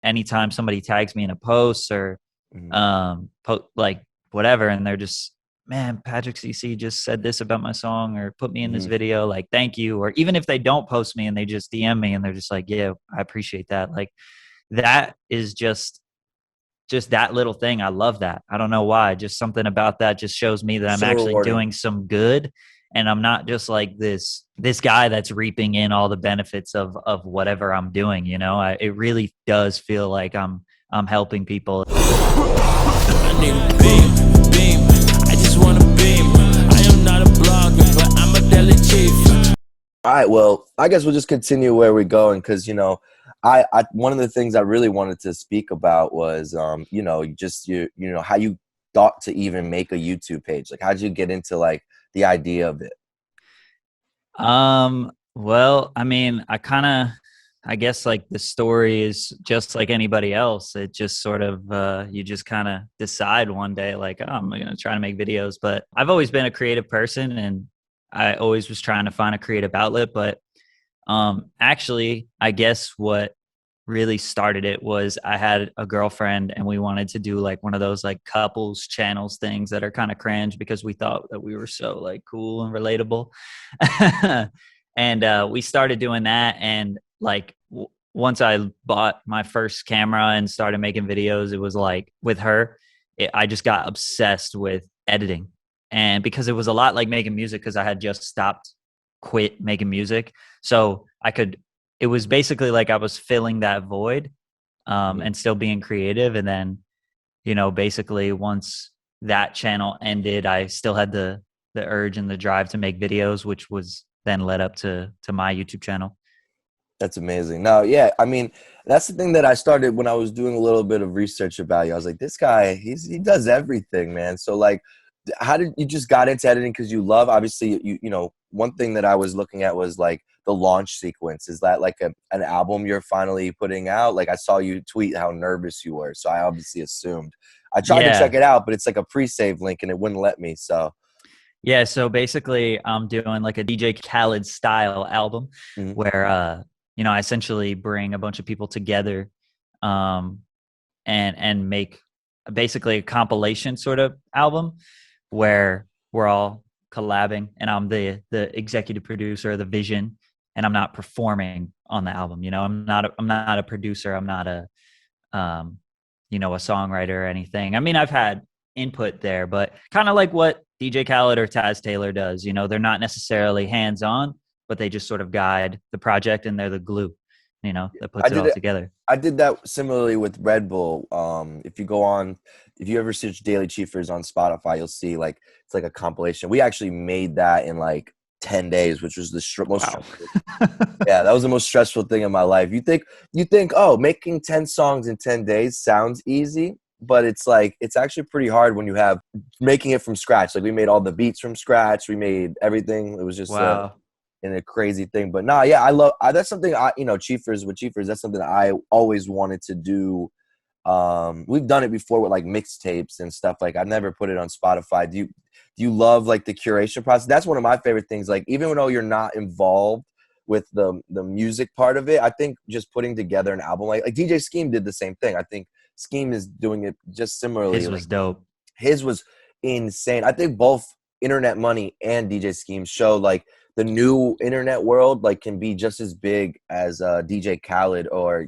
anytime somebody tags me in a post or like whatever, and they're just, man, Patrick CC just said this about my song or put me in this video, like, thank you. Or even if they don't post me and they just DM me and they're just like, yeah, I appreciate that. Like, that is just that little thing. I love that. I don't know why. Just something about that just shows me that I'm So actually rewarding. doing some good, and I'm not just like this guy that's reaping in all the benefits of whatever I'm doing. You know, it really does feel like I'm helping people. I need a beam. I just want a beam. I am not a blogger, but I'm a daily chief. All right, well, I guess we'll just continue where we're going, because I one of the things I really wanted to speak about was how you thought to even make a YouTube page. Like, how did you get into like the idea of it? Well, I mean, I guess like the story is just like anybody else. It just sort of, you just kind of decide one day, like, oh, I'm going to try to make videos. But I've always been a creative person, and I always was trying to find a creative outlet. But actually, I guess what really started it was I had a girlfriend, and we wanted to do like one of those like couples channels things that are kind of cringe because we thought that we were so like cool and relatable. And we started doing that, and like once I bought my first camera and started making videos, it was like with her, I just got obsessed with editing. And because it was a lot like making music, because I had just quit making music, so it was basically like I was filling that void, and still being creative. And then, basically once that channel ended, I still had the urge and the drive to make videos, which was then led up to my YouTube channel. That's amazing. No, yeah, I mean, that's the thing that I started when I was doing a little bit of research about you. I was like, this guy, he does everything, man. So like, how did you just got into editing because you love? Obviously, one thing that I was looking at was like the launch sequence. Is that like an album you're finally putting out? Like, I saw you tweet how nervous you were, so I obviously assumed. I tried to check Yeah. it out, but it's like a pre-save link and it wouldn't let me. So Yeah, so basically I'm doing like a DJ Khaled style album where I essentially bring a bunch of people together, um and make basically a compilation sort of album where we're all collabing, and I'm the executive producer of the vision, and I'm not performing on the album. I'm not a producer. I'm not a songwriter or anything. I mean, I've had input there, but kind of like what DJ Khaled or Taz Taylor does. They're not necessarily hands on, but they just sort of guide the project, and they're the glue, that puts it all together. I did that similarly with Red Bull. If you ever search DailyChiefers on Spotify, you'll see like it's like a compilation. We actually made that in like 10 days, which was the most stressful. Yeah, that was the most stressful thing in my life. You think, oh, making 10 songs in 10 days sounds easy, but it's actually pretty hard when you have making it from scratch. Like, we made all the beats from scratch. We made everything. It was just Wow. in a crazy thing. But nah, yeah, that's something Chiefers, that's something I always wanted to do. We've done it before with like mixtapes and stuff. Like, I've never put it on Spotify. Do you love like the curation process? That's one of my favorite things. Like, even though you're not involved with the music part of it, I think just putting together an album, like DJ Scheme did the same thing. I think Scheme is doing it just similarly. His was dope. His was insane. I think both Internet Money and DJ Scheme show like the new internet world like can be just as big as DJ Khaled or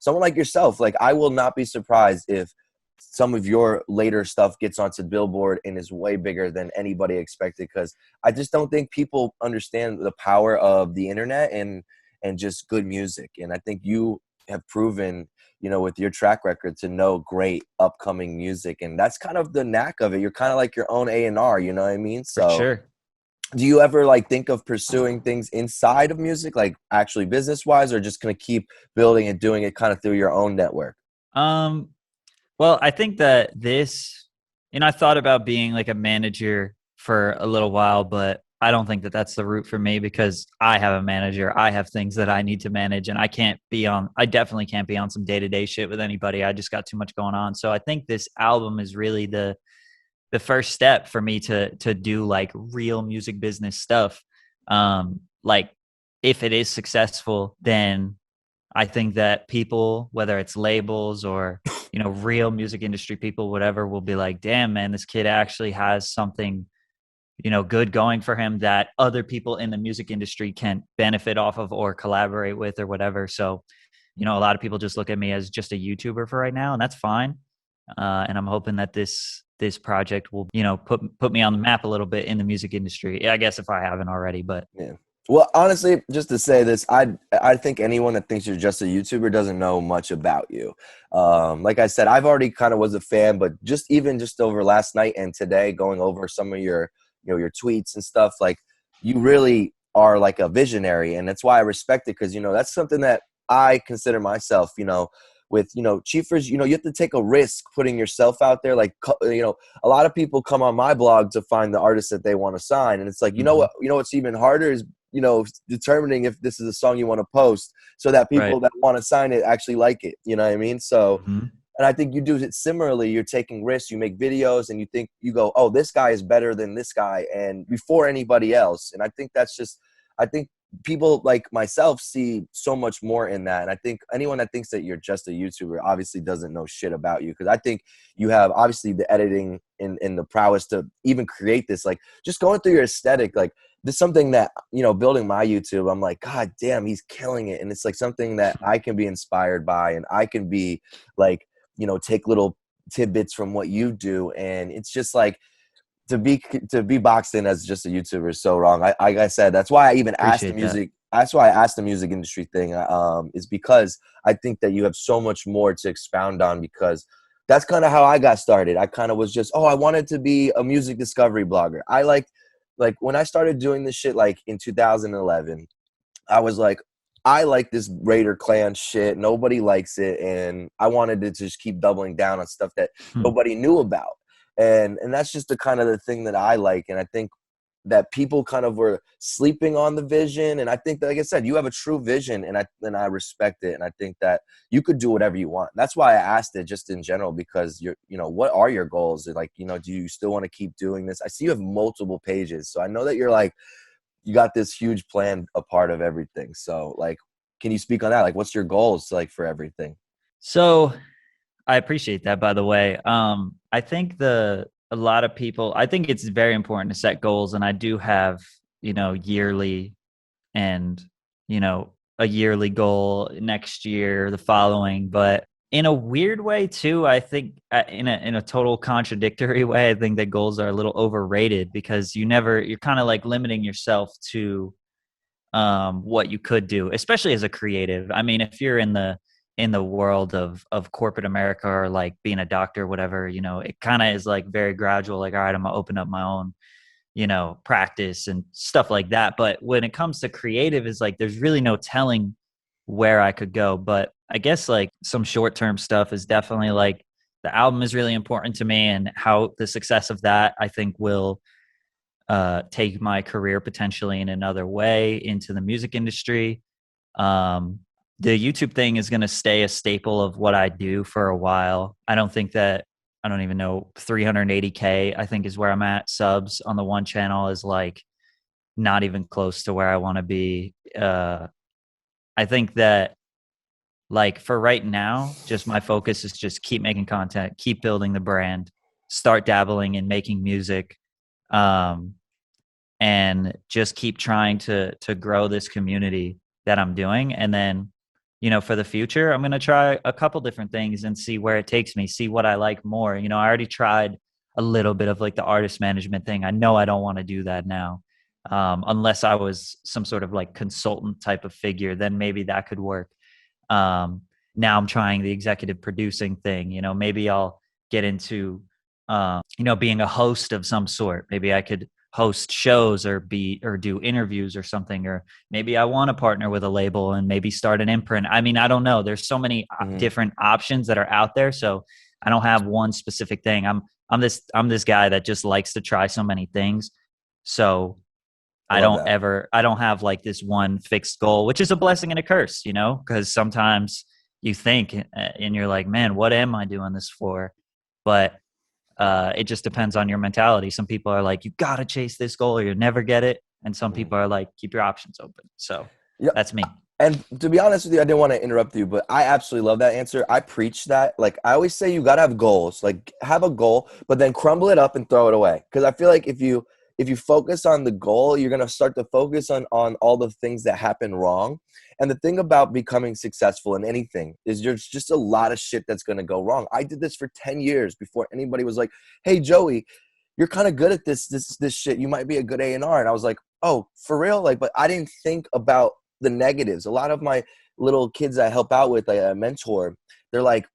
someone like yourself. Like, I will not be surprised if some of your later stuff gets onto Billboard and is way bigger than anybody expected, because I just don't think people understand the power of the internet and just good music. And I think you have proven, with your track record, to know great upcoming music, and that's kind of the knack of it. You're kind of like your own A&R, you know what I mean? So For sure. do you ever like think of pursuing things inside of music, like actually business wise, or just gonna keep building and doing it kind of through your own network? Well, I think that I thought about being like a manager for a little while, but I don't think that that's the route for me, because I have a manager. I have things that I need to manage, and I definitely can't be on some day-to-day shit with anybody. I just got too much going on. So I think this album is really the first step for me to do like real music business stuff. Like, if it is successful, then I think that people, whether it's labels or, you know, real music industry people, whatever, will be like, damn, man, this kid actually has something, you know, good going for him that other people in the music industry can benefit off of or collaborate with or whatever. So, you know, a lot of people just look at me as just a YouTuber for right now, and that's fine. And I'm hoping that this project will, you know, put me on the map a little bit in the music industry. I guess if I haven't already, but Yeah. Well, honestly, just to say this, I think anyone that thinks you're just a YouTuber doesn't know much about you. Like I said, I've already kind of was a fan, but just over last night and today, going over some of your, you know, your tweets and stuff, like you really are like a visionary, and that's why I respect it, because, you know, that's something that I consider myself, you know, with, you know, Chiefers, you know, you have to take a risk putting yourself out there. Like, you know, a lot of people come on my blog to find the artists that they want to sign, and it's like, you know what, you know what's even harder is, you know, determining if this is a song you want to post so that people that want to sign it actually like it. You know what I mean? So, and I think you do it similarly. You're taking risks. You make videos, and you go, oh, this guy is better than this guy, and before anybody else. And I think that's just, I think people like myself see so much more in that. And I think anyone that thinks that you're just a YouTuber obviously doesn't know shit about you, because I think you have obviously the editing and the prowess to even create this. Like, just going through your aesthetic, like, this is something that, you know, building my YouTube, I'm like, God damn, he's killing it. And it's like something that I can be inspired by, and I can be like, you know, take little tidbits from what you do. And it's just like, to be boxed in as just a YouTuber is so wrong. Like I said, that's why I even asked the music. That's why I asked the music industry thing. Is because I think that you have so much more to expound on, because that's kind of how I got started. I kind of was just, I wanted to be a music discovery blogger. I like when I started doing this shit, like in 2011, I was like, I like this Raider Clan shit. Nobody likes it. And I wanted to just keep doubling down on stuff that nobody knew about. And that's just the kind of the thing that I like. And I think that people kind of were sleeping on the vision. And I think that, like I said, you have a true vision, and I respect it. And I think that you could do whatever you want. That's why I asked it just in general, because you know, what are your goals? Like, you know, do you still want to keep doing this? I see you have multiple pages. So I know that you're like, you got this huge plan, a part of everything. So like, can you speak on that? Like, what's your goals like for everything? So I appreciate that, by the way. I think a lot of people, I think it's very important to set goals, and I do have, you know, yearly and, you know, a yearly goal next year, the following, but in a weird way too, I think in a total contradictory way, I think that goals are a little overrated, because you're kind of like limiting yourself to what you could do, especially as a creative. I mean, if you're in the world of corporate America, or like being a doctor, whatever, you know, it kind of is like very gradual. Like, all right, I'm gonna open up my own, you know, practice and stuff like that. But when it comes to creative, is like, there's really no telling where I could go. But I guess like some short-term stuff is definitely like, the album is really important to me, and how the success of that, I think, will take my career potentially in another way into the music industry. The YouTube thing is going to stay a staple of what I do for a while. I don't even know, 380K, I think, is where I'm at. Subs on the one channel is like not even close to where I want to be. I think that, like, for right now, just my focus is just keep making content, keep building the brand, start dabbling in making music, and just keep trying to grow this community that I'm doing. And then, you know, for the future, I'm going to try a couple different things and see where it takes me, see what I like more. You know, I already tried a little bit of like the artist management thing. I know I don't want to do that now. Unless I was some sort of like consultant type of figure, then maybe that could work. Now I'm trying the executive producing thing. You know, maybe I'll get into, you know, being a host of some sort. Maybe I could host shows or do interviews or something, or maybe I want to partner with a label and maybe start an imprint. I mean, I don't know. There's so many different options that are out there. So I don't have one specific thing. I'm this guy that just likes to try so many things. So I don't have like this one fixed goal, which is a blessing and a curse, you know, because sometimes you think and you're like, man, what am I doing this for? But it just depends on your mentality. Some people are like, you got to chase this goal or you'll never get it. And some people are like, keep your options open. So Yeah, that's me. And to be honest with you, I didn't want to interrupt you, but I absolutely love that answer. I preach that. Like I always say, you got to have goals. Like have a goal, but then crumble it up and throw it away. Because I feel like if you focus on the goal, you're gonna start to focus on all the things that happen wrong. And the thing about becoming successful in anything is there's just a lot of shit that's gonna go wrong. I did this for 10 years before anybody was like, "Hey, Joey, you're kind of good at this shit. You might be a good A&R." And I was like, "Oh, for real?" Like, but I didn't think about the negatives. A lot of my little kids I help out with, like a mentor, they're like,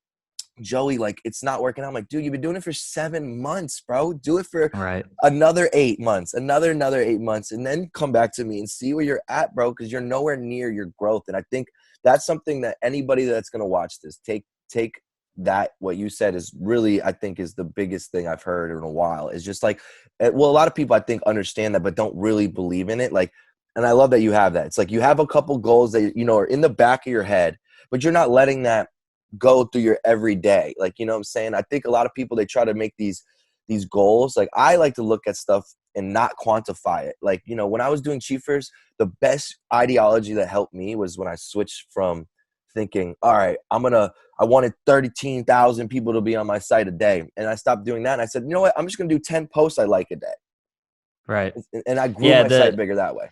"Joey, like it's not working out." I'm like, "Dude, you've been doing it for 7 months, bro. Do it for Right. another 8 months, another 8 months, and then come back to me and see where you're at, bro, because you're nowhere near your growth." And I think that's something that anybody that's gonna watch this take that what you said is really, I think, is the biggest thing I've heard in a while. Is just like, well, a lot of people I think understand that, but don't really believe in it. Like, and I love that you have that. It's like you have a couple goals that are in the back of your head, but you're not letting that go through your everyday. Like, you know what I'm saying? I think a lot of people, they try to make these goals. Like I like to look at stuff and not quantify it. Like, when I was doing Chiefers, the best ideology that helped me was when I switched from thinking, all right, I wanted 13,000 people to be on my site a day. And I stopped doing that. And I said, you know what? I'm just going to do 10 posts I like a day. Right. And I grew Yeah. my site bigger that way.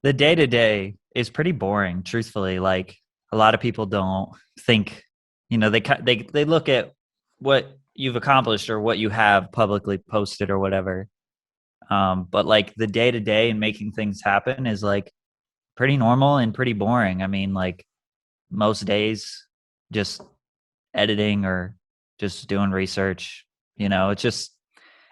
The day to day is pretty boring, truthfully. Like a lot of people don't think, they look at what you've accomplished or what you have publicly posted or whatever. But like the day to day and making things happen is like pretty normal and pretty boring. I mean, like most days, just editing or just doing research. It's just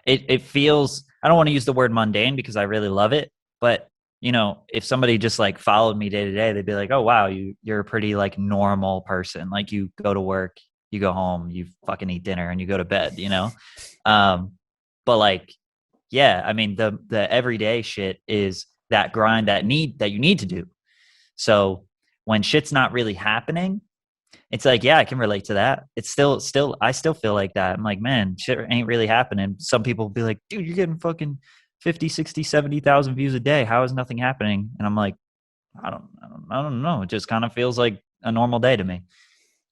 it feels. I don't want to use the word mundane because I really love it, but if somebody just like followed me day to day, they'd be like, "Oh wow, you're a pretty like normal person. Like you go to work, you go home, you fucking eat dinner, and you go to bed." But like, yeah, I mean the everyday shit is that grind that you need to do. So when shit's not really happening, it's like, yeah, I can relate to that. It's still I still feel like that. I'm like, man, shit ain't really happening. Some people will be like, dude, you're getting fucking 50, 60, 70,000 views a day. How is nothing happening? And I'm like, I don't know. It just kind of feels like a normal day to me.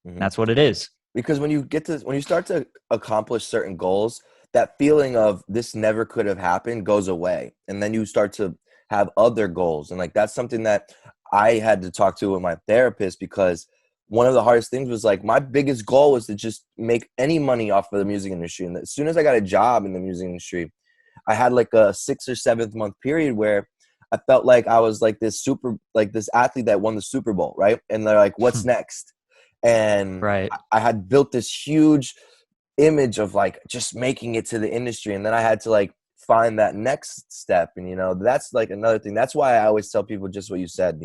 Mm-hmm. That's what it is. Because when you start to accomplish certain goals, that feeling of this never could have happened goes away. And then you start to have other goals. And like, that's something that I had to talk to with my therapist, because one of the hardest things was like, my biggest goal was to just make any money off of the music industry. And as soon as I got a job in the music industry, I had like a 6th or 7th month period where I felt like I was like this athlete that won the Super Bowl. Right. And they're like, what's next? And Right. I had built this huge image of like just making it to the industry. And then I had to like find that next step. And, that's like another thing. That's why I always tell people just what you said,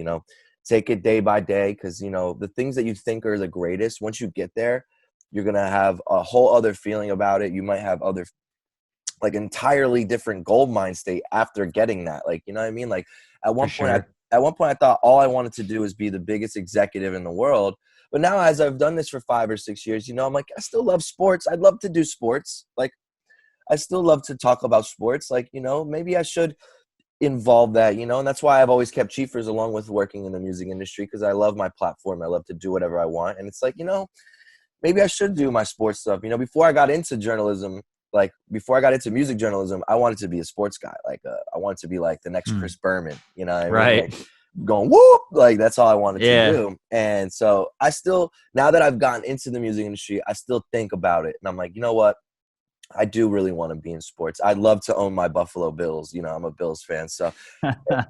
take it day by day. Because, the things that you think are the greatest, once you get there, you're going to have a whole other feeling about it. You might have other like entirely different gold mine state after getting that. Like, you know what I mean? Like at one point I thought all I wanted to do is be the biggest executive in the world. But now, as I've done this for 5 or 6 years, I'm like, I still love sports. I'd love to do sports. Like, I still love to talk about sports. Like, maybe I should involve that, and that's why I've always kept Chiefers along with working in the music industry, because I love my platform. I love to do whatever I want. And it's like, maybe I should do my sports stuff. Before I got into journalism, like before I got into music journalism, I wanted to be a sports guy. Like, I wanted to be like the next Chris Berman, what I mean? Right. Like, going whoop, like that's all I wanted Yeah. to do. And so I still, now that I've gotten into the music industry, I still think about it, and I'm like, you know what, I do really want to be in sports. I'd love to own my Buffalo Bills. I'm a Bills fan, so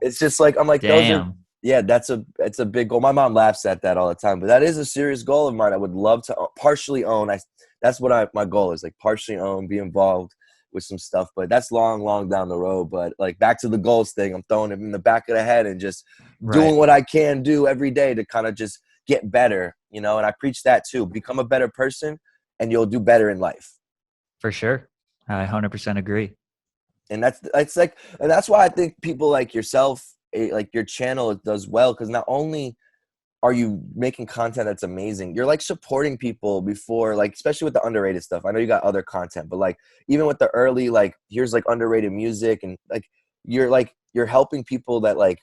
it's just like, I'm like, Damn. it's a big goal. My mom laughs at that all the time, but that is a serious goal of mine. I would love to partially own. That's what my goal is, like partially own, be involved with some stuff, but that's long down the road. But like, back to the goals thing, I'm throwing it in the back of the head and just doing what I can do every day to kind of just get better, and I preach that too. Become a better person and you'll do better in life. For sure. I 100% agree. And that's why I think people like yourself, like your channel, does well, because not only are you making content that's amazing, you're like supporting people before, like especially with the underrated stuff. I know you got other content, but like even with the early, like here's like underrated music, and like you're helping people that like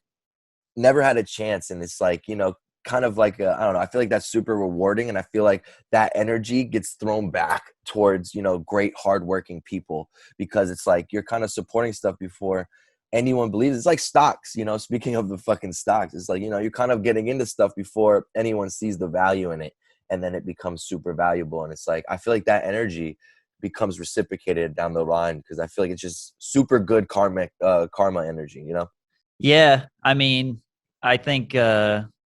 never had a chance. And it's like, kind of like I don't know, I feel like that's super rewarding, and I feel like that energy gets thrown back towards, you know, great hardworking people, because it's like you're kind of supporting stuff before anyone believes. It's like stocks, you know, speaking of the fucking stocks, it's like, you know, you're kind of getting into stuff before anyone sees the value in it, and then it becomes super valuable. And it's like I feel like that energy becomes reciprocated down the line, because I feel like it's just super good karma energy, you know. Yeah, I mean, I think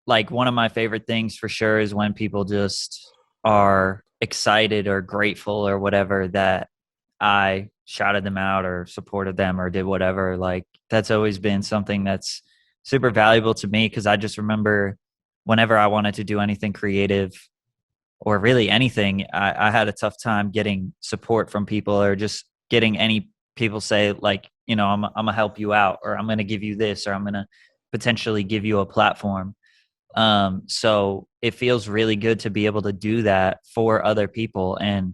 like one of my favorite things for sure is when people just are excited or grateful or whatever that I shouted them out or supported them or did whatever. Like that's always been something that's super valuable to me, because I just remember whenever I wanted to do anything creative or really anything, I had a tough time getting support from people, or just getting any people say like, you know, I'm gonna help you out, or I'm gonna give you this, or I'm gonna potentially give you a platform. So it feels really good to be able to do that for other people. And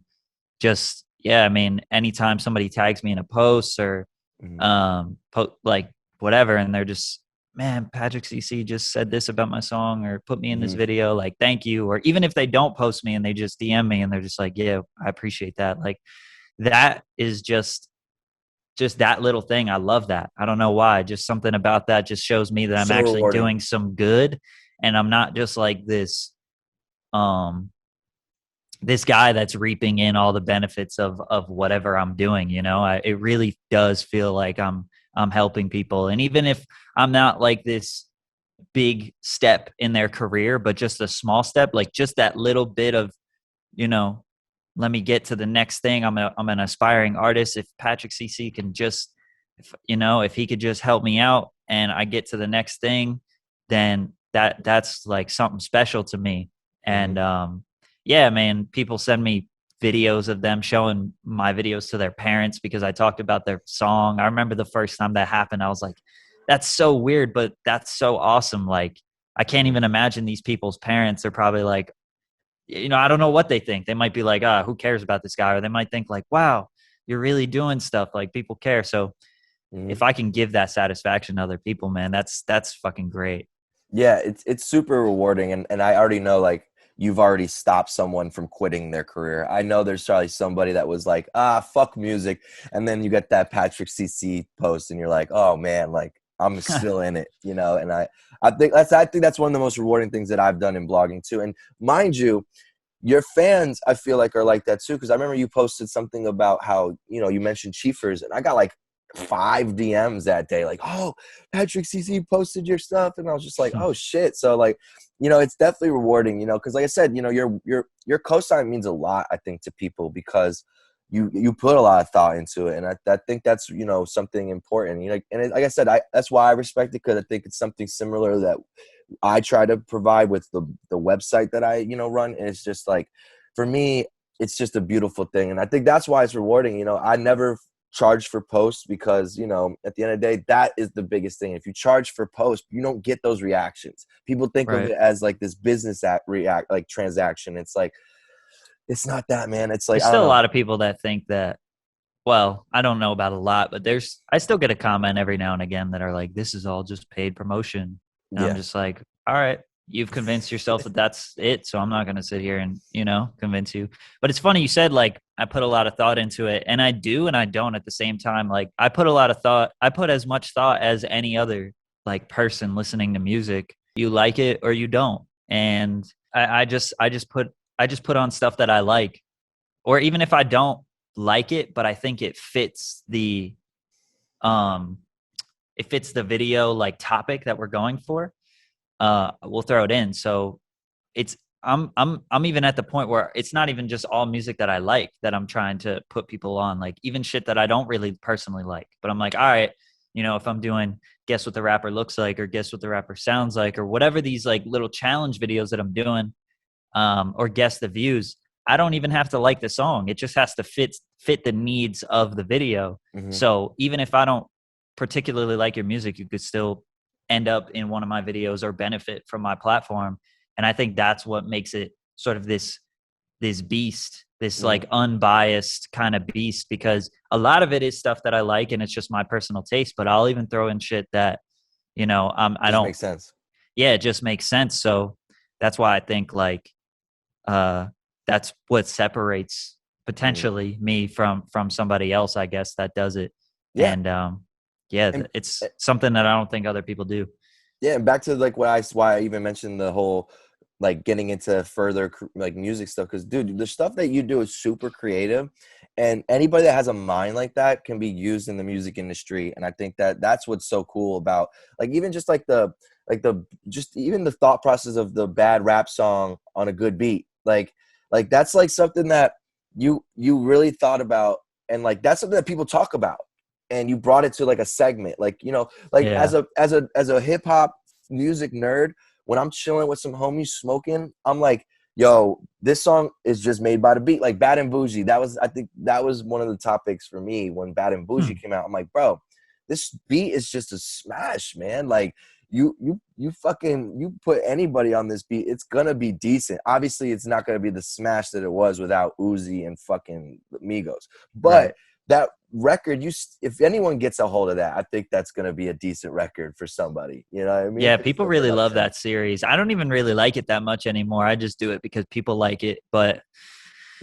just, yeah, I mean, anytime somebody tags me in a post or Mm-hmm. like whatever, and they're just, man, Patrick CC just said this about my song or put me in this Mm-hmm. video, like, thank you. Or even if they don't post me and they just DM me and they're just like, yeah, I appreciate that. Like that is just that little thing. I love that. I don't know why. Just something about that just shows me that I'm So actually rewarding. doing some good, and I'm not just like um this guy that's reaping in all the benefits of whatever I'm doing. You know, it really does feel like I'm helping people. And even if I'm not like this big step in their career, but just a small step, like just that little bit of, you know, let me get to the next thing. I'm an aspiring artist. If Patrick CC can just, if he could just help me out and I get to the next thing, then that's like something special to me. Mm-hmm. And yeah, man, people send me videos of them showing my videos to their parents because I talked about their song. I remember the first time that happened, I was like, that's so weird, but that's so awesome. Like, I can't Mm-hmm. even imagine these people's parents are probably like, I don't know what they think. They might be like, who cares about this guy? Or they might think like, wow, you're really doing stuff. Like people care. So Mm-hmm. if I can give that satisfaction to other people, man, that's fucking great. Yeah, it's super rewarding, and I already know, like, you've already stopped someone from quitting their career. I know there's probably somebody that was like, fuck music, and then you get that Patrick CC post and you're like, oh man, like I'm still in it, you know. And I think that's one of the most rewarding things that I've done in blogging too. And mind you, your fans, I feel like, are like that too, because I remember you posted something about how, you know, you mentioned Chiefers, and I got like 5 DMs that day, like, oh, Patrick CC posted your stuff, and I was just like, oh shit. So like, you know, it's definitely rewarding, you know, because like I said, you know, your cosign means a lot, I think, to people, because you put a lot of thought into it, and I think that's, you know, something important, you know. And like I said, that's why I respect it, because I think it's something similar that I try to provide with the website that I, you know, run. And it's just like, for me, it's just a beautiful thing. And I think that's why it's rewarding. You know, I never charge for posts, because, you know, at the end of the day, that is the biggest thing. If you charge for posts, you don't get those reactions. People think of Right. it as like this business like transaction. It's like, it's not that, man. It's like, There's I don't still a know. lot of people that think that, well, I don't know about a lot, but I still get a comment every now and again that are like, this is all just paid promotion. And I'm Yeah. just like, all right, you've convinced yourself that that's it. So I'm not going to sit here and, convince you. But it's funny you said, like, I put a lot of thought into it, and I do, and I don't at the same time. Like, I put a lot of thought. I put as much thought as any other like person listening to music. You like it or you don't. And I just put on stuff that I like, or even if I don't like it, but I think um it fits the video like topic that we're going for, we'll throw it in. So it's I'm even at the point where it's not even just all music that I like that I'm trying to put people on, like even shit that I don't really personally like, but I'm like, all right, if I'm doing guess what the rapper looks like, or guess what the rapper sounds like, or whatever these like little challenge videos that I'm doing, or guess the views. I don't even have to like the song. It just has to fit the needs of the video. Mm-hmm. So even if I don't particularly like your music, you could still end up in one of my videos or benefit from my platform. And I think that's what makes it sort of this beast, this like unbiased kind of beast, because a lot of it is stuff that I like and it's just my personal taste, but I'll even throw in shit that, I Doesn't don't, make sense. yeah, it just makes sense. So that's why I think like that's what separates Mm. potentially me from somebody else, I guess, that does it. Yeah. And yeah, And it's something that I don't think other people do. yeah, and back to like why I even mentioned the whole like getting into further like music stuff, because dude, the stuff that you do is super creative, and anybody that has a mind like that can be used in the music industry. And I think that that's what's so cool about like even just like the just even the thought process of the bad rap song on a good beat, like that's like something that you really thought about, and like that's something that people talk about, and you brought it to like a segment, like like Yeah, as a hip hop music nerd, when I'm chilling with some homies smoking, I'm like, yo, this song is just made by the beat. Like Bad and Bougie, I think that was one of the topics for me when Bad and Bougie came out. I'm like, bro, this beat is just a smash, man. Like you put anybody on this beat, it's gonna be decent. Obviously, it's not gonna be the smash that it was without Uzi and fucking Migos, but right. that record, if anyone gets a hold of that, I think that's going to be a decent record for somebody. You know what I mean? Yeah, It's people something really I'm love saying. that series. I don't even really like it that much anymore. I just do it because people like it. But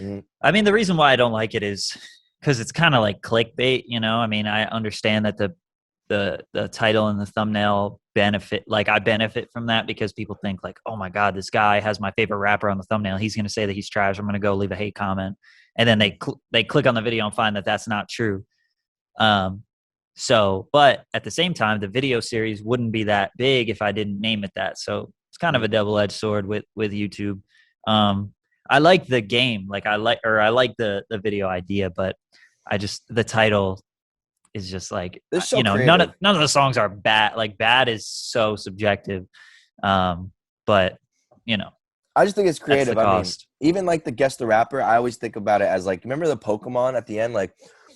Mhm. I mean, the reason why I don't like it is because it's kind of like clickbait, you know? I mean, I understand that the title and the thumbnail benefit, like I benefit from that because people think like, oh my God, this guy has my favorite rapper on the thumbnail. He's going to say that he's trash. I'm going to go leave a hate comment. And then they click on the video and find that that's not true. Um, so, but at the same time, the video series wouldn't be that big if I didn't name it that. So it's kind of Mhm. a double-edged sword with YouTube. Um, I like the game, like I like the video idea, but I just the title is just like They're so you know creative. none of the songs are bad. Like bad is so subjective, um, but you know I just think it's that's the creative. I mean, cost. even like the Guess the Rapper, I always think about it as like, remember the Pokemon at the end? Like,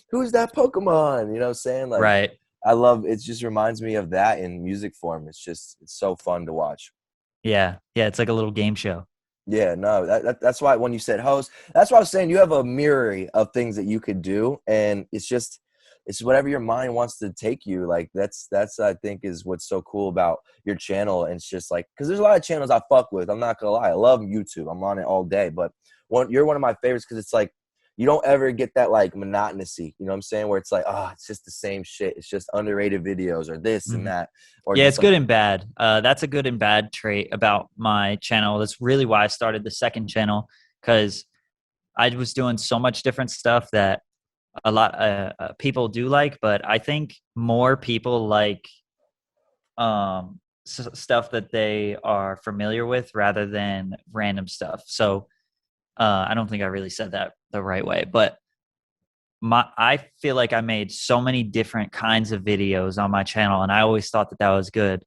who's that Pokemon? You know what I'm saying? Like, Right. I love it. Just reminds me of that in music form. It's so fun to watch. Yeah. Yeah. It's like a little game show. Yeah, no, that's why when you said host, that's why I was saying you have a myriad of things that you could do, and it's whatever your mind wants to take you. Like that's I think is what's so cool about your channel, and it's just like because there's a lot of channels I fuck with. I'm not gonna lie, I love YouTube. I'm on it all day, but you're one of my favorites because it's like you don't ever get that like monotonacy. You know what I'm saying? Where it's like, oh, it's just the same shit. It's just underrated videos or this and Mhm. that or Yeah, just it's like good and bad. That's a good and bad trait about my channel. That's really why I started the second channel because I was doing so much different stuff that a lot people do like, but I think more people like stuff that they are familiar with rather than random stuff. So I don't think I really said that the right way, but I feel like I made so many different kinds of videos on my channel, and I always thought that that was good,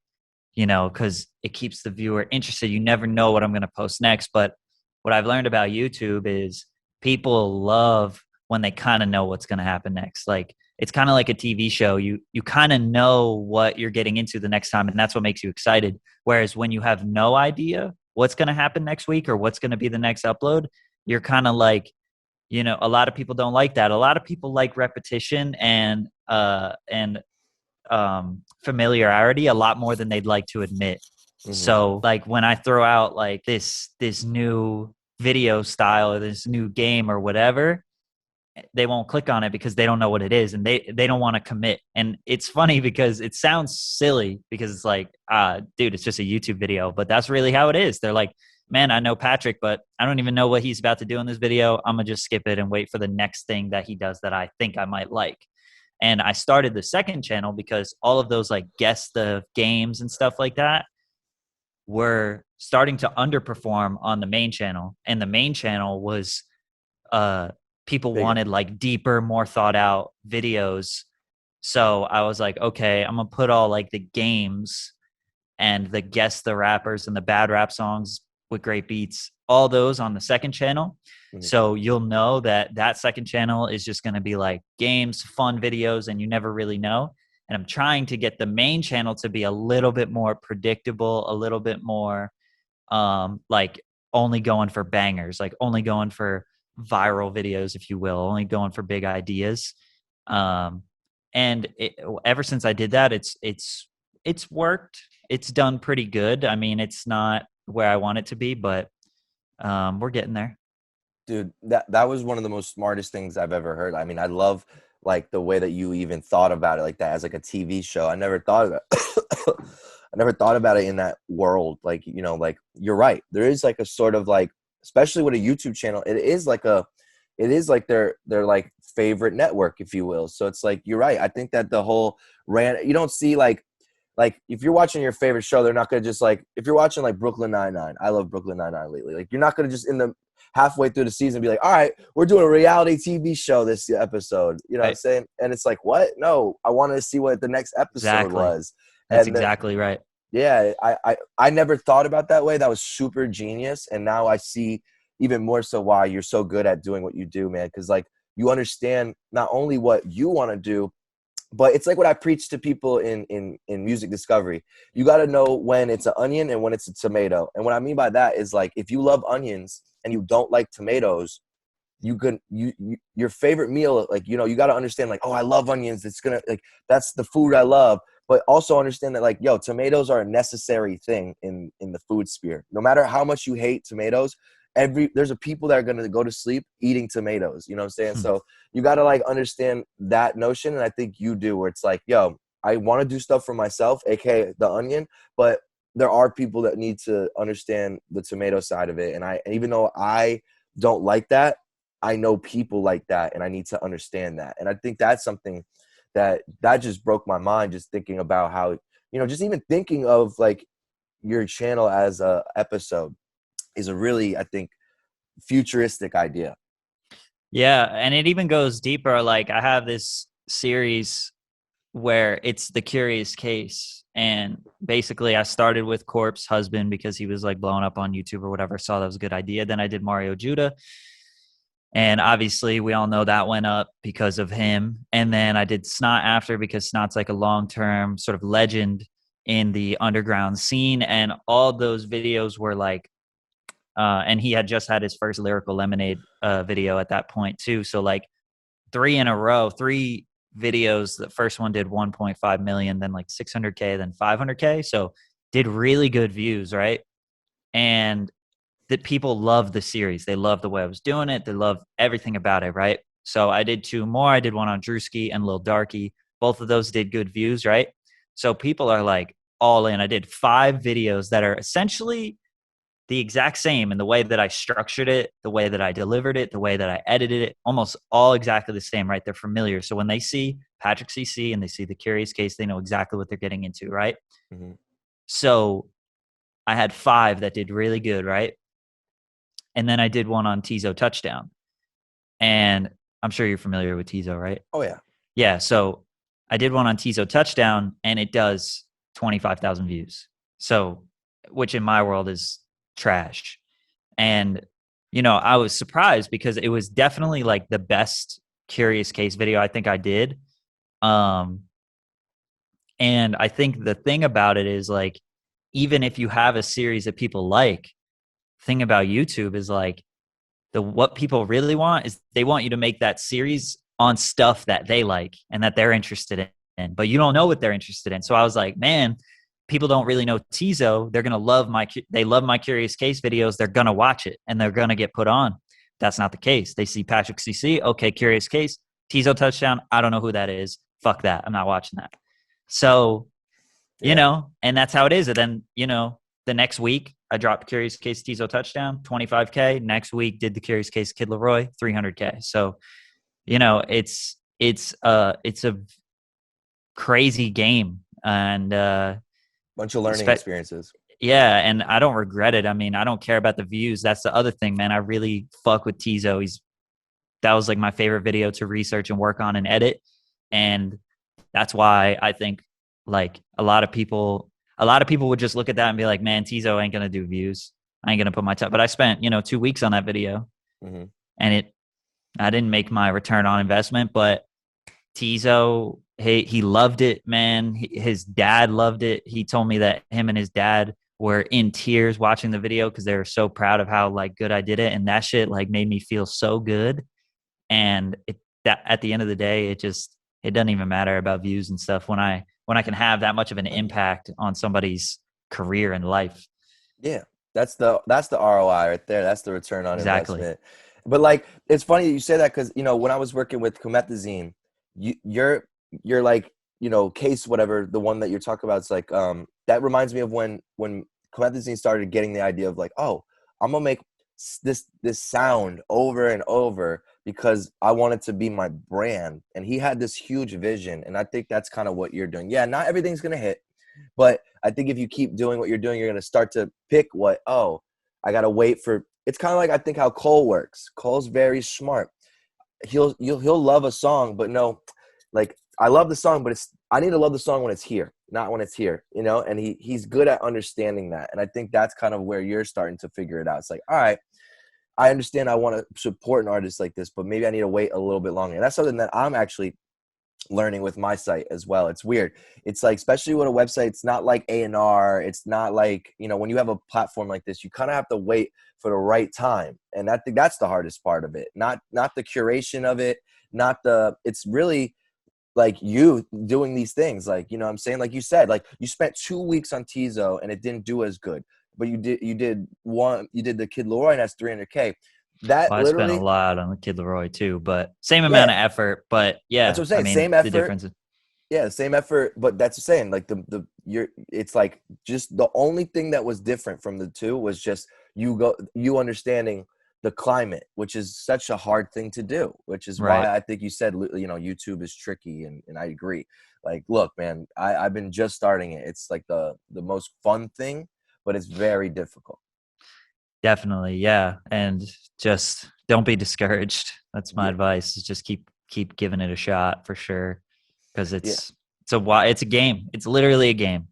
you know, because it keeps the viewer interested. You never know what I'm going to post next. But what I've learned about YouTube is people love when they kind of know what's going to happen next. Like it's kind of like a TV show. You kind of know what you're getting into the next time, and that's what makes you excited. Whereas when you have no idea what's going to happen next week or what's going to be the next upload, you're kind of like, you know, a lot of people don't like that. A lot of people like repetition and familiarity a lot more than they'd like to admit. mhm. So like when I throw out like this new video style or this new game or whatever, they won't click on it because they don't know what it is and they don't want to commit. And it's funny because it sounds silly because it's like, dude, it's just a YouTube video, but that's really how it is. They're like, man, I know Patrick, but I don't even know what he's about to do in this video. I'm gonna just skip it and wait for the next thing that he does that I think I might like. And I started the second channel because all of those like guess the games and stuff like that were starting to underperform on the main channel. And the main channel was uh people Bigger. wanted like deeper, more thought out videos. So I was like, okay, I'm gonna put all like the games and the guess the rappers and the bad rap songs with great beats, all those on the second channel. Mhm. So you'll know that that second channel is just going to be like games, fun videos, and you never really know. And I'm trying to get the main channel to be a little bit more predictable, a little bit more like only going for bangers, like only going for viral videos, if you will, only going for big ideas. Um, ever since I did that, it's worked. It's done pretty good. I mean, it's not where I want it to be, but we're getting there. Dude, that was one of the most smartest things I've ever heard. I mean, I love like the way that you even thought about it like that as like a TV show. I never thought of it. I never thought about it in that world. Like, you know, like you're right. There is like a sort of like, especially with a YouTube channel, it is like their like favorite network, if you will. So it's like, you're right. I think that the whole you don't see like if you're watching your favorite show, they're not gonna just like, if you're watching like Brooklyn Nine-Nine, I love Brooklyn Nine-Nine lately. Like you're not gonna just in the halfway through the season be like, all right, we're doing a reality TV show this episode. You know what I'm saying? And it's like, what? No, I wanted to see what the next episode was. That's exactly right. Yeah, I never thought about that way. That was super genius. And now I see even more so why you're so good at doing what you do, man. Because like you understand not only what you want to do, but it's like what I preach to people in music discovery. You got to know when it's an onion and when it's a tomato. And what I mean by that is like, if you love onions and you don't like tomatoes, your favorite meal, like, you know, you got to understand like, oh, I love onions. It's gonna like, that's the food I love. But also understand that like, yo, tomatoes are a necessary thing in the food sphere. No matter how much you hate tomatoes, there's a people that are going to go to sleep eating tomatoes. You know what I'm saying? So you got to like understand that notion. And I think you do, where it's like, yo, I want to do stuff for myself, aka the onion, but there are people that need to understand the tomato side of it. And even though I don't like that, I know people like that, and I need to understand that. And I think that's something that just broke my mind, just thinking about how, you know, just even thinking of like your channel as a episode is a really, I think, futuristic idea. Yeah, and it even goes deeper. Like I have this series where it's the Curious Case, and basically I started with Corpse Husband because he was like blowing up on YouTube or whatever. Saw that was a good idea. Then I did Mario Judah, and obviously we all know that went up because of him. And then I did Snot after, because Snot's like a long-term sort of legend in the underground scene, and all those videos were like and he had just had his first Lyrical Lemonade video at that point too. So like 3 in a row, 3 videos. The first one did 1.5 million, then like 600K, then 500K. So did really good views, right? And that people love the series. They love the way I was doing it. They love everything about it, right? So I did 2 more. I did one on Drewski and Lil Darky. Both of those did good views, right? So people are like all in. I did 5 videos that are essentially the exact same in the way that I structured it, the way that I delivered it, the way that I edited it, almost all exactly the same, right? They're familiar. So when they see Patrick CC and they see the Curious Case, they know exactly what they're getting into, right? Mm-hmm. So I had 5 that did really good, right? And then I did one on Tizo Touchdown. And I'm sure you're familiar with Tizo, right? Oh, yeah. Yeah, so I did one on Tizo Touchdown, and it does 25,000 views. So, which in my world is trash. And you know, I was surprised because it was definitely like the best Curious Case video I think I did. And I think the thing about it is like, even if you have a series that people like, thing about YouTube is like what people really want is they want you to make that series on stuff that they like and that they're interested in, but you don't know what they're interested in. So I was like, man, people don't really know Tizo. They're going to love they love my Curious Case videos. They're going to watch it and they're going to get put on. That's not the case. They see Patrick CC. Okay. Curious Case, Tizo Touchdown. I don't know who that is. Fuck that. I'm not watching that. So, you know, and that's how it is. And then, you know, the next week I dropped Curious Case Tizo Touchdown, 25K. Next week did the Curious Case Kid Leroy, 300K. So, you know, it's a crazy game, and bunch of learning experiences. Yeah, and I don't regret it. I mean, I don't care about the views. That's the other thing, man. I really fuck with Tizo. That was like my favorite video to research and work on and edit. And that's why I think like a lot of people would just look at that and be like, man, Tizo ain't going to do views. I ain't going to put my time. But I spent, 2 weeks on that video, mm-hmm. and I didn't make my return on investment, but Tizo, he loved it, man. His dad loved it. He told me that him and his dad were in tears watching the video because they were so proud of how like good I did it. And that shit like made me feel so good. And that at the end of the day, it doesn't even matter about views and stuff when I can have that much of an impact on somebody's career and life. Yeah, That's the ROI right there. That's the return on Exactly. investment. But like, it's funny that you say that because, you know, when I was working with Comethazine, you're like, you know, case whatever, the one that you're talking about, it's like, that reminds me of when Comethazine started getting the idea of like, oh, I'm gonna make this sound over and over because I want it to be my brand. And he had this huge vision, and I think that's kind of what you're doing. Yeah, not everything's gonna hit, but I think if you keep doing what you're doing, you're gonna start to pick what, oh, I gotta wait for. It's kind of like I think how Cole works. Cole's very smart. He'll love a song, but no, like I love the song, but I need to love the song when it's here, not when it's here, you know. And he's good at understanding that, and I think that's kind of where you're starting to figure it out. It's like, all right, I understand I want to support an artist like this, but maybe I need to wait a little bit longer. And that's something that I'm actually learning with my site as well. It's weird. It's like, especially with a website, it's not like A&R. It's not like, you know, when you have a platform like this, you kind of have to wait for the right time. And I think that's the hardest part of it. Not the curation of it, it's really like you doing these things. Like, you know what I'm saying? Like you said, like you spent 2 weeks on Tizo and it didn't do as good, but you did the Kid Leroy and that's 300K. That Well, I spent a literally, lot on the Kid Leroy too, but same amount yeah, of effort. But that's yeah, what I'm I saying. mean, Same the effort. difference is Yeah, same effort, but that's the saying. Like it's like just the only thing that was different from the two was just you understanding the climate, which is such a hard thing to do. Which is right. why I think you said, you know, YouTube is tricky, and I agree. Like, look, man, I've been just starting it. It's like the most fun thing, but it's very difficult. Definitely, yeah. And just don't be discouraged. That's my Yeah, advice. Is just keep giving it a shot for sure, because yeah. it's a game. It's literally a game.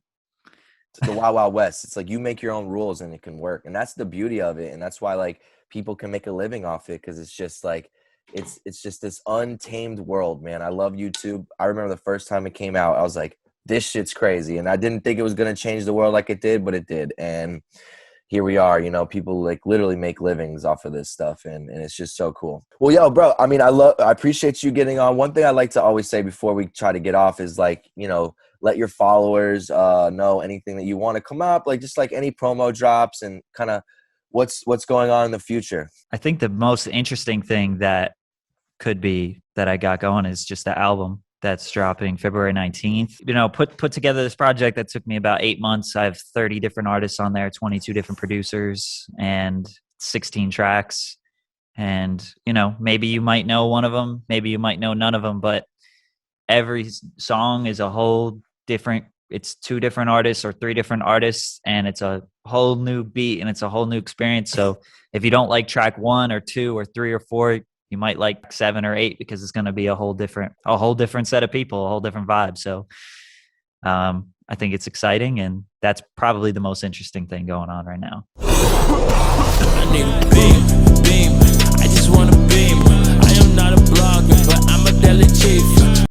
The Wild Wild West. It's like you make your own rules and it can work, and that's the beauty of it, and that's why like people can make a living off it because it's just like it's just this untamed world, man. I love YouTube. I remember the first time it came out, I was like, this shit's crazy, and I didn't think it was gonna change the world like it did, but it did, and here we are. You know, people like literally make livings off of this stuff, and it's just so cool. Well, yo, bro, I mean, I appreciate you getting on. One thing I like to always say before we try to get off is like, you know, let your followers know anything that you want to come up, like just like any promo drops and kind of what's going on in the future. I think the most interesting thing that could be that I got going is just the album that's dropping February 19th. You know, put together this project that took me about 8 months. I have 30 different artists on there, 22 different producers, and 16 tracks. And, you know, maybe you might know one of them, maybe you might know none of them, but every song is a whole different, it's 2 different artists or 3 different artists, and it's a whole new beat and it's a whole new experience. So if you don't like track 1 or 2 or 3 or 4, you might like 7 or 8 because it's going to be a whole different set of people, a whole different vibe. So I think it's exciting, and that's probably the most interesting thing going on right now. I need a beam,